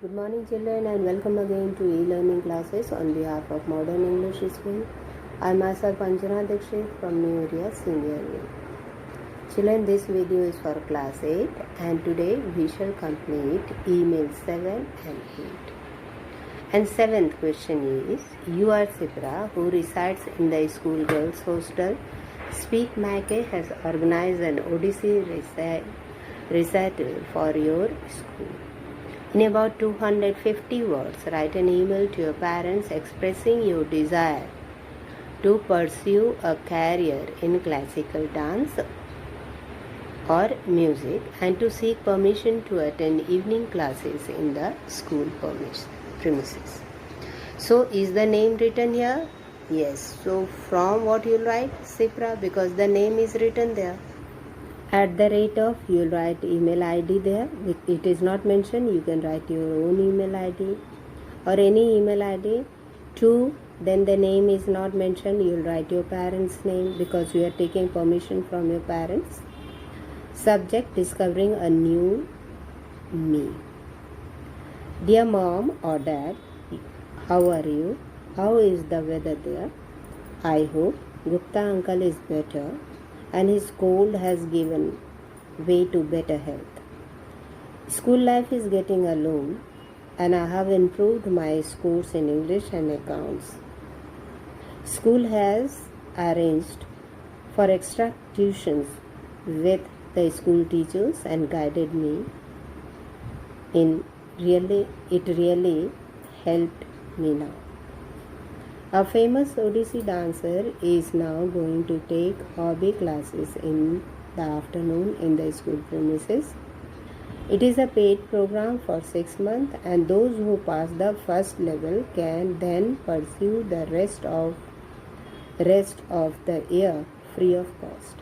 Good morning children and welcome again to e-learning classes on behalf of Modern English School. I myself Anjana Dikshit from New Area Senior Year. Children, this video is for class 8 and today we shall complete email 7 and 8. And 7th question is, you are Sipra who resides in the school girls hostel. Speak Mackay has organized an Odyssey recital for your school. In about 250 words, write an email to your parents expressing your desire to pursue a career in classical dance or music and to seek permission to attend evening classes in the school premises. So, is the name written here? Yes. So, from what you'll write? Sipra, because the name is written there. At the rate of, you'll write email ID there. It is not mentioned, you can write your own email ID or any email ID. 2, then the name is not mentioned, you'll write your parents' name because you are taking permission from your parents. Subject, discovering a new me. Dear mom or dad, how are you? How is the weather there? I hope Gupta uncle is better and his cold has given way to better health. School life is getting along and I have improved my scores in English and accounts. School has arranged for extra tuitions with the school teachers and guided me in it really helped me now. A famous Odissi dancer is now going to take hobby classes in the afternoon in the school premises. It is a paid program for 6 months and those who pass the first level can then pursue the rest of the year free of cost.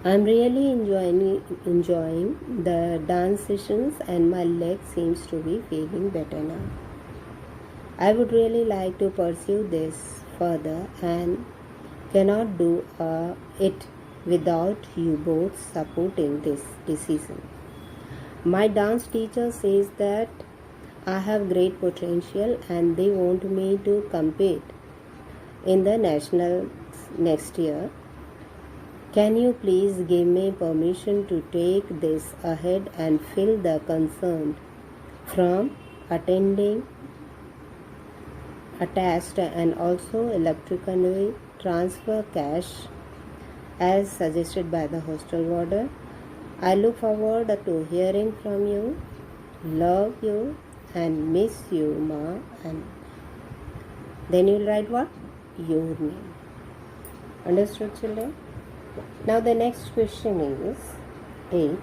I am really enjoying the dance sessions and my leg seems to be feeling better now. I would really like to pursue this further and cannot do it without you both supporting this decision. My dance teacher says that I have great potential and they want me to compete in the nationals next year. Can you please give me permission to take this ahead and fill the concern from attending attached and also electronically transfer cash as suggested by the hostel warden. I look forward to hearing from you. Love you and miss you, Ma. And then you'll write what? Your name. Understood, children? Now the next question is 8.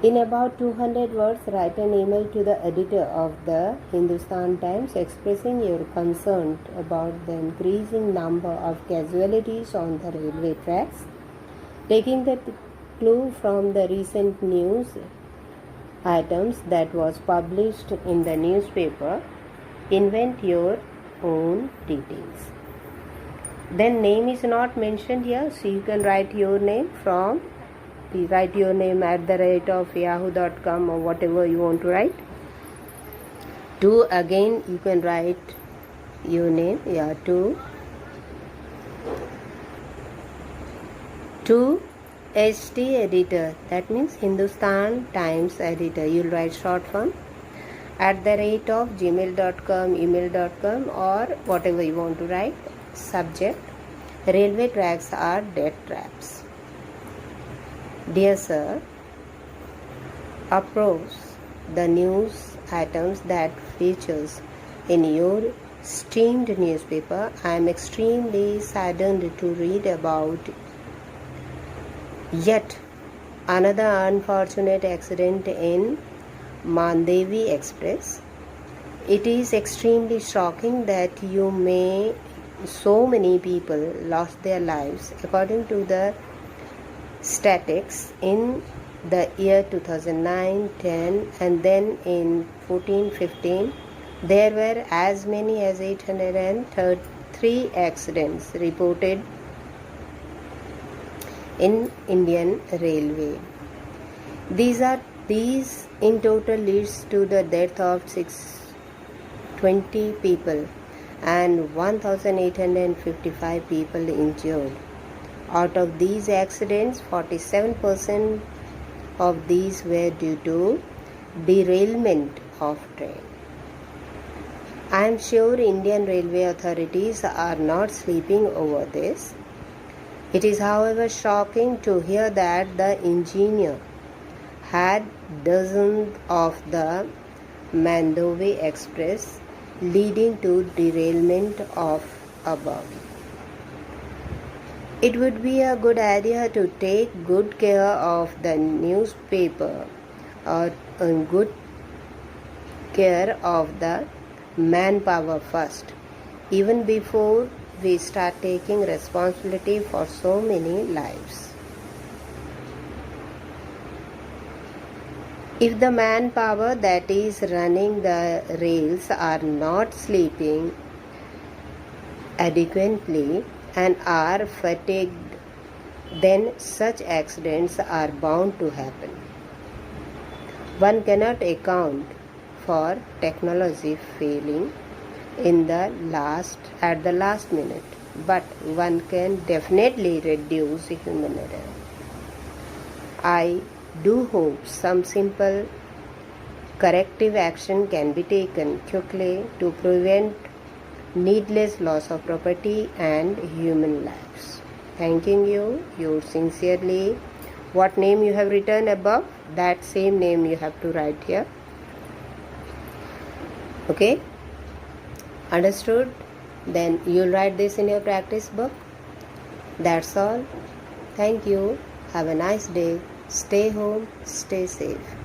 In about 200 words, write an email to the editor of the Hindustan Times expressing your concern about the increasing number of casualties on the railway tracks. Taking the clue from the recent news items that was published in the newspaper, invent your own details. Then name is not mentioned here, so you can write your name from write your name at the rate of yahoo.com or whatever you want to write. 2, again you can write your name. 2 HT editor, that means Hindustan Times editor. You'll write short form at the rate of gmail.com, email.com or whatever you want to write. Subject, railway tracks are death traps. Dear sir, approves the news items that features in your esteemed newspaper. I am extremely saddened to read about yet another unfortunate accident in Mandevi Express. It is extremely shocking that so many people lost their lives. According to the statistics in the year 2009-10 and then in 14-15, there were as many as 803 accidents reported in Indian Railway. These are These in total leads to the death of 620 people and 1,855 people injured. Out of these accidents, 47% of these were due to derailment of train. I am sure Indian Railway authorities are not sleeping over this. It is, however, shocking to hear that the engineer had dozens of the Mandovey Express, leading to derailment of above. It would be a good idea to take good care of the newspaper or good care of the manpower first, even before we start taking responsibility for so many lives. If the manpower that is running the rails are not sleeping adequately and are fatigued, then such accidents are bound to happen. One cannot account for technology failing at the last minute, but one can definitely reduce human error. I do hope some simple corrective action can be taken quickly to prevent needless loss of property and human lives. Thanking you, yours sincerely. What name you have written above, that same name you have to write here. Okay? Understood? Then you'll write this in your practice book. That's all. Thank you. Have a nice day. Stay home. Stay safe.